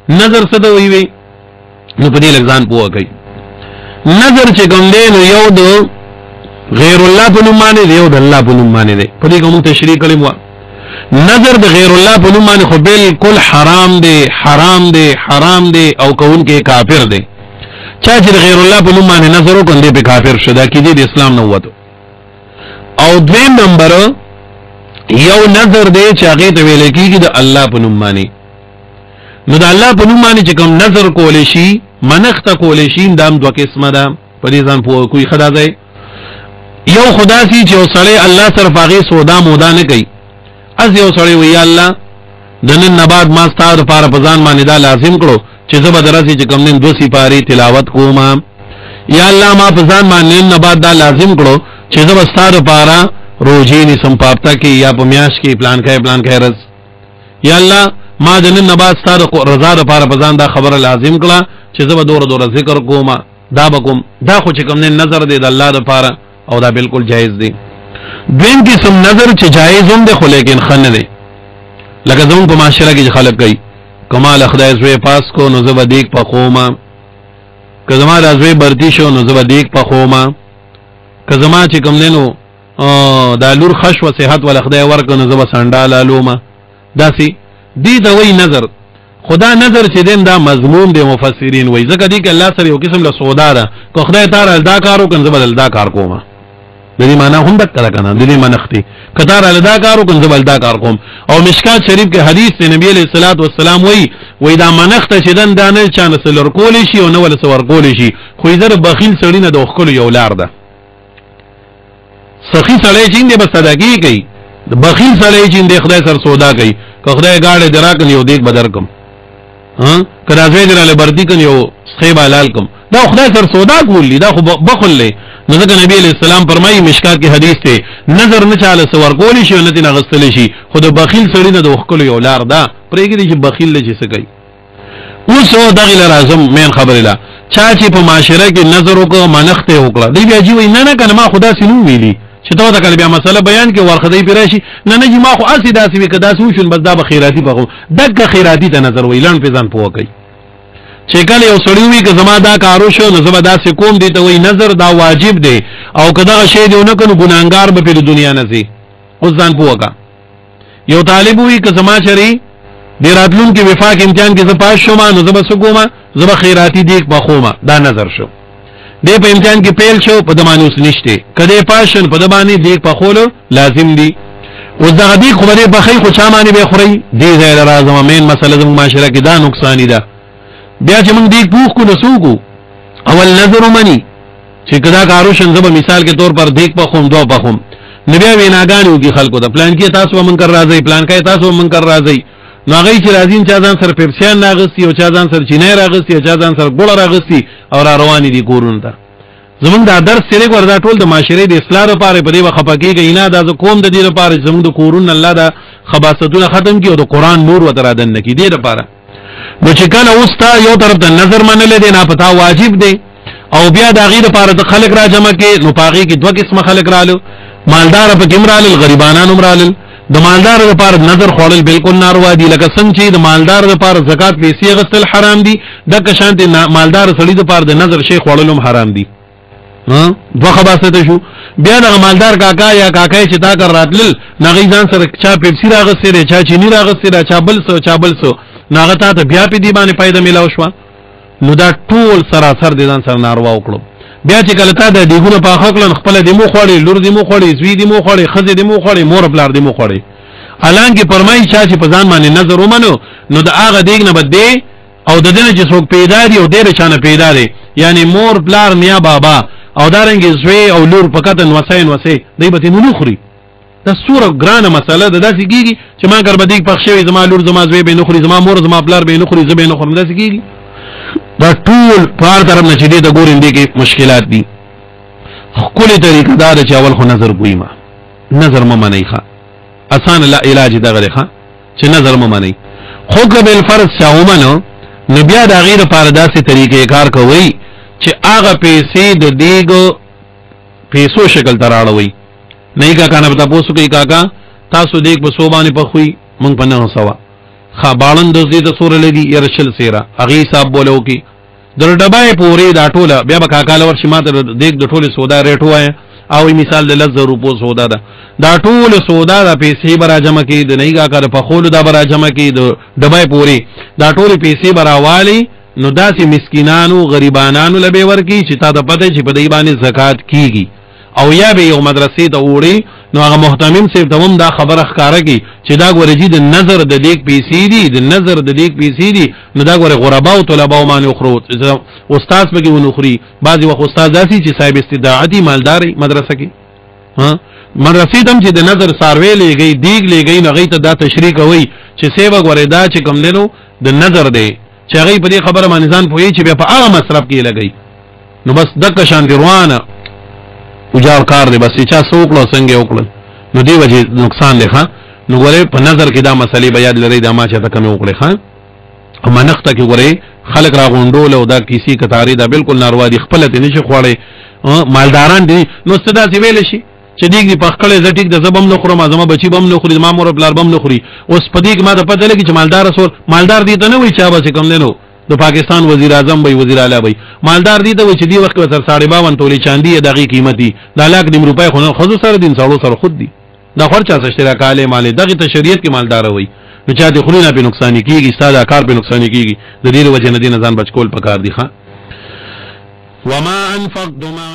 نظر څه ته وایي نو په دې لږ پوه کوي. نظر چې کوم دی نو یو د غیر الله په نوم باندې دی، یو د الله په نوم باندې دی. په دې کوم تشریح کړی مو نظر د غیر الله په نوم باندې خو بالکل حرام دی، حرام دی، حرام دی او کون کې کافر دی. چا چې غیر الله په نوم باندې نظر وکړي دی په کافر شو، دا کې د اسلام نه وته. او دویم نمبر یو نظر دی چې هغه ته ویل کېږي د الله په نوم باندې. نو د الله په نوم باندې چې کوم نظر کول شي منښت کول شي دا هم دوه قسمه ده. په دې ځان په کوئی خدا ځای یو خدا سي چې وسړی الله سره باغی سودا مودا نه کوي. از یو سړی وی الله د نن نه بعد ما ستاره لپاره په ځان باندې دا لازم کړو چې زه به درځي چې کوم نن 2 سپاری تلاوت کوم، یا الله ما په ځان باندې نه بعد دا لازم کړو چې زه به ستاره لپاره روزي نسم پاپتا کې یا په میاش کې پلان کوي رز، یا الله ما د نن نه بعد ستاره رضا لپاره په ځان دا خبره لازم کړه چې زه به دوره ذکر کوم، دا بکم. دا خو چې کوم نن نظر دی د الله لپاره او دا بالکل جایز دی. دویم قسم نظر چې جایز هم دی خو لیکن خنه دی، لکه زمون په معاشره کې خلک کوي کمال خدای زوی پاس کو نو زه به دیک پخوما، که زما د زوی برتی شو نو زه به دیک پخوما، که زما چې کوم ننو دا لور خش و صحت ول خدای ورک نو زه به سنډال الوما. داسي دی دا وی نظر. خدا نظر چې دین دا مضمون دی مفسرین وای ځکه دی کې الله سره یو قسم له سودا ده، کو خدای تعالی دا کارو کنه زه بدل دا کار کوم. د دې معنی هم دک کړه کنه، د دې منښتي کتار الدا کارو کنه زه بدل دا کار کوم. او مشکات شریف کې حدیث دی نبی علیہ الصلوۃ والسلام وای دا منښت چې دن دانه چانه سلر کول شي او نو ول سور کول شي، خو یې در بخیل سړی نه د وښکلو یو لار ده. سخی سړی چې دې بس صدقې کوي، د بخیل سړی چې دې خدای سره سودا کوي، که خدای گاړه دراکل یو دیک بدر کم کدا زوی دراله برتی کن یو سخیب حلال کم، دا خدای سر سودا کولی، دا خو بخل لی. نو ځکه نبی علیہ السلام فرمایي مشکات کې حدیث ته نظر نه چاله سور کولی شي او نه تینا غستلی شي، خو د بخیل سړی نه د وښکلو یو لار ده. پرېږدي چې بخیل له چې څه کوي. اوس دغه لر اعظم مین خبره ده چا چې په معاشره کې نظر وکړه منښت وکړه دی بیا جی وای نه کنه ما خدا سينو ویلي چې ته دا کله بیا مسله بیان کې ورخدای پیراشي نه جی ما خو اسی داسې وکړه داسې وشون بس دا به خیراتی بغو دغه خیراتی ته نظر ویلان په ځان پوه کوي. چې کله یو سړی وي که زما دا کارو شو نو زما داسې کوم دی ته وای نظر دا واجب دی او کدا شی دی نه کنه ګناګار به په دنیا نه سي. اوس ځان پوه کا یو طالب وي که زما چری د راتلون کې وفاق امتحان کې ز پاس شوم نو زما سګوما زما خیراتی دیک بخوما دا نظر شو. دې په امتحان کې پیل شو په دمانوس نشته کله پاشن په دمانې دیک بخولو لازم دی. اوس دغه دیک خو به بخې خو چامانه به خوري دې ځای راځم مین مسله د معاشره کې دا نقصان ده. بیا چې موږ دیک پوښ کو نسوګو اول نظر منی چې کدا کارو شن زما مثال کې طور پر دیک بخوم دوا بخوم نبی ویناګانو کې خلکو ته پلان کې تاسو من کر راځي پلان کې تاسو من کر راځي نو هغه چې راځین چا ځان سره پرسیان راغستی او چا ځان سره چینه راغستی او چا ځان سره ګوړه راغستی او را روان دي کورونه ته. زمونږ دا درس سره وردا ټول د معاشري د اصلاح لپاره په دې وخپکیږي نه دا کوم د دې لپاره زمونږ د کورونه الله دا خباستونه ختم کړي او د قران نور وترادن نکي دې لپاره. نو چې کله اوستا یو طرف ته نظر منل دي نه پتا واجب دی او بیا د غیر لپاره د خلق را جمع کې نو پاغي کې دوه قسمه خلق رالو مالدار په کمرال غریبانان عمرال. د مالدار لپاره نظر خوړل بالکل ناروا دي لکه څنګه چې د مالدار لپاره زکات پیسې غسل حرام دي د کشانت مالدار سړي لپاره د نظر شیخ خوړلم حرام دي. دوه خباست شو. بیا د مالدار کاکا یا کاکای چې تا کر راتل نغی ځان سره چا پیپسی راغسته دی چا چینی راغسته دی چا بل سو ناغه ته بیا په دی باندې پیدا ملاو شو نو دا ټول سراسر دي ځان سره ناروا وکړو. بیا چې کله تا د دیګونو په خپل خپل د مو خوړې لور د مو خوړې زوی د مو خوړې خزه د مو خوړې مور بلار د مو خوړې الان کې پرمای چې په ځان باندې نظر ومنو نو د هغه دیګ نه بده او د دنه چې څوک پیدا دي او ډېر چانه پیدا دي یعنی مور بلار میا بابا او دارنګ زوی او لور پکته وسای دی به نو خوري. دا سوره ګرانه مسله ده داسې کیږي چې ما ګر بدیګ پخښوي زما لور زما زوی به نو خوري زما مور زما بلار به نو خوري زبې نو خورم داسې کیږي. دا ټول پار طرف نه چې دې د ګورندې کې مشکلات دي. خپل طریقه دار چې اول خو نظر کوي ما نظر ما منی ښه آسان لا علاج دغه ښه چې نظر ما منی خو قبل فرض شاومنو نبي دا غیر پر داسې طریقې کار کوي چې هغه پیسې د دیګو پیسو شکل تراړوي نه کا کنه تاسو کوي کاکا تاسو دیګ په صوبانه په خوې مونږ په 900 خبالن د دې د سور لدی يرشل سیرا اغي صاحب بولو کی در ډبای پوری دا ټوله بیا به کاکاله ورشي ماته دیک د ټوله سودا ریټ وای او مثال د 1000 روپو سودا ده دا ټوله سودا د پیسې برا جمع کی د نه کا کار په خول دا برا جمع کی د ډبای پوری دا ټوله پیسې براوالی نو داسې مسکینانو غریبانانو لبه ورکی چې تا د پته چې په دې باندې زکات کیږي او یا به یو مدرسې ته وړي نو هغه محتمم صاحب ته هم دا خبره ښکارا کی چې دا ګورجی د نظر د لیک پیسې دي د نظر د لیک پیسې دي نو دا ګوره غربا او طلبه او باندې خرو استاد به ونخري بعضی وخت استاد داسي چې صاحب استدعاءتي مالداري مدرسه کې ها مدرسې دم چې د نظر ساروي لګي دیګ لګي نو غي ته دا تشریح کوي چې سیبه ګوره دا چې کم لینو د نظر دی چې هغه په دې خبره باندې ځان پوي چې په هغه مصرف کې لګي نو بس دغه شان روانه وجار کار دی بس چې څوکلو څنګه وکړل نو دی وجه نقصان دی ښا نو ګوره په نظر کې دا مسلې به یاد لري دا ما چې تکمه وکړي ښا اما نقطه کې ګوره خلک را غونډول او دا کیسي کتاري دا بالکل ناروا دي خپل ته نشي خوړې مالداران دي نو ستدا سی ویل شي چې دیګ په خپل زټیک د زبم نو خورم ازما بچي بم نو خوري ما مور بلار بم نو خوري اوس پدې کې ما د پته لګي چې مالدار رسول مالدار دي ته نه وي چا به کم نه د پاکستان وزیر اعظم وي وزیر اعلی وي مالدار دي ته وي چې دی وخت سر 52 تولې چاندي دغه قیمتي د لاک د روپۍ خو سره دین سره خود دي دا خرچه اشتراک علی مال دغه ته شریعت کې مالدار وي نو چا د خلینه په نقصان کیږي ستاده کار په نقصان کیږي د دې وجه نه دي ځان بچ کول پکار دي ښا وما انفقتم ما